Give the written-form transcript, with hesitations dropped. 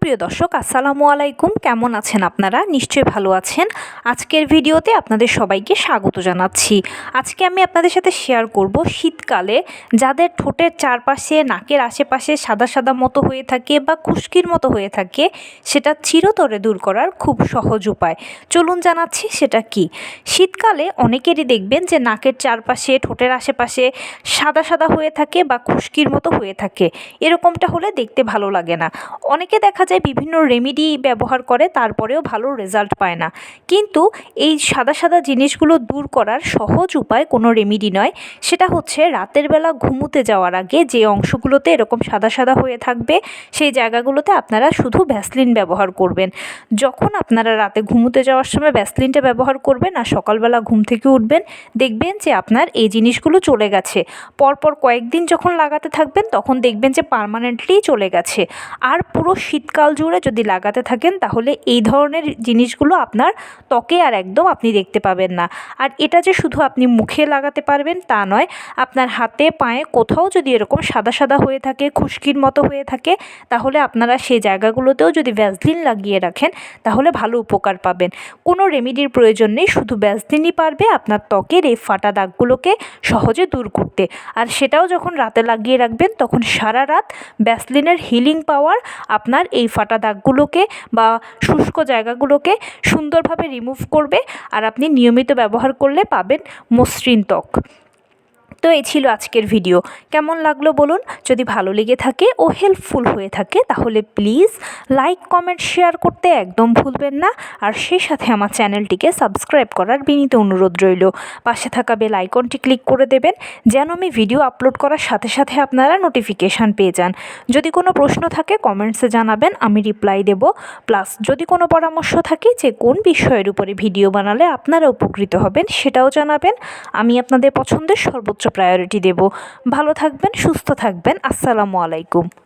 সুপ্রিয় দর্শক, আসসালামু আলাইকুম। কেমন আছেন আপনারা? নিশ্চয়ই ভালো আছেন। আজকের ভিডিওতে আপনাদের সবাইকে স্বাগত জানাচ্ছি। আজকে আমি আপনাদের সাথে শেয়ার করব শীতকালে যাদের ঠোঁটের চারপাশে, নাকের আশেপাশে সাদা সাদা মতো হয়ে থাকে বা খুশকির মতো হয়ে থাকে, সেটা চিরতরে দূর করার খুব সহজ উপায়। চলুন জানাচ্ছি সেটা কি। শীতকালে অনেকেরই দেখবেন যে নাকের চারপাশে, ঠোঁটের আশেপাশে সাদা সাদা হয়ে থাকে বা খুশকির মতো হয়ে থাকে। এরকমটা হলে দেখতে ভালো লাগে না। অনেকে দেখা যায় বিভিন্ন রেমেডি ব্যবহার করে, তারপরেও ভালো রেজাল্ট পায় না। কিন্তু এই সাদা সাদা জিনিসগুলো দূর করার সহজ উপায় কোনো রেমেডি নয়, সেটা হচ্ছে রাতের বেলা ঘুমোতে যাওয়ার আগে যে অংশগুলোতে এরকম সাদা সাদা হয়ে থাকবে সেই জায়গাগুলোতে আপনারা শুধু ভ্যাসলিন ব্যবহার করবেন। যখন আপনারা রাতে ঘুমোতে যাওয়ার সময় ভ্যাসলিনটা ব্যবহার করবেন আর সকালবেলা ঘুম থেকে উঠবেন, দেখবেন যে আপনার এই জিনিসগুলো চলে গেছে। পরপর কয়েকদিন যখন লাগাতে থাকবেন তখন দেখবেন যে পার্মানেন্টলি চলে গেছে। আর পুরো শীতকাল জুড়ে যদি লাগাতে থাকেন তাহলে এই ধরনের জিনিসগুলো আপনার ত্বকে আর একদম আপনি দেখতে পাবেন না। আর এটা যে শুধু আপনি মুখে লাগাতে পারবেন তা নয়, আপনার হাতে পায়ে কোথাও যদি এরকম সাদা সাদা হয়ে থাকে, খুশকির মতো হয়ে থাকে, তাহলে আপনারা সেই জায়গাগুলোতেও যদি ভ্যাসলিন লাগিয়ে রাখেন তাহলে ভালো উপকার পাবেন। কোনো রেমেডির প্রয়োজন নেই, শুধু ভ্যাসলিনই পারবে আপনার ত্বকের এই ফাটা দাগগুলোকে সহজে দূর করতে। আর সেটাও যখন রাতে লাগিয়ে রাখবেন তখন সারা রাত ভ্যাসলিনের হিলিং পাওয়ার আপনার এই ফাটা দাগগুলোকে বা শুষ্ক জায়গাগুলোকে সুন্দরভাবে রিমুভ করবে। আর আপনি নিয়মিত ব্যবহার করলে পাবেন মসৃণ ত্বক। তো এই ছিল আজকের ভিডিও। কেমন লাগলো বলুন। যদি ভালো লেগে থাকে ও হেল্পফুল হয়ে থাকে তাহলে প্লিজ লাইক, কমেন্ট, শেয়ার করতে একদম ভুলবেন না। আর সেই সাথে আমার চ্যানেলটিকে সাবস্ক্রাইব করার বিনীত অনুরোধ রইল। পাশে থাকা বেল আইকনটি ক্লিক করে দেবেন যেন আমি ভিডিও আপলোড করার সাথে সাথে আপনারা নোটিফিকেশান পেয়ে যান। যদি কোনো প্রশ্ন থাকে কমেন্টসে জানাবেন, আমি রিপ্লাই দেব। প্লাস যদি কোনো পরামর্শ থাকে যে কোন বিষয়ের উপরে ভিডিও বানালে আপনারা উপকৃত হবেন সেটাও জানাবেন। আমি আপনাদের পছন্দের সর্বোচ্চ প্রায়োরিটি দেব। ভালো থাকবেন, সুস্থ থাকবেন। আসসালামু আলাইকুম।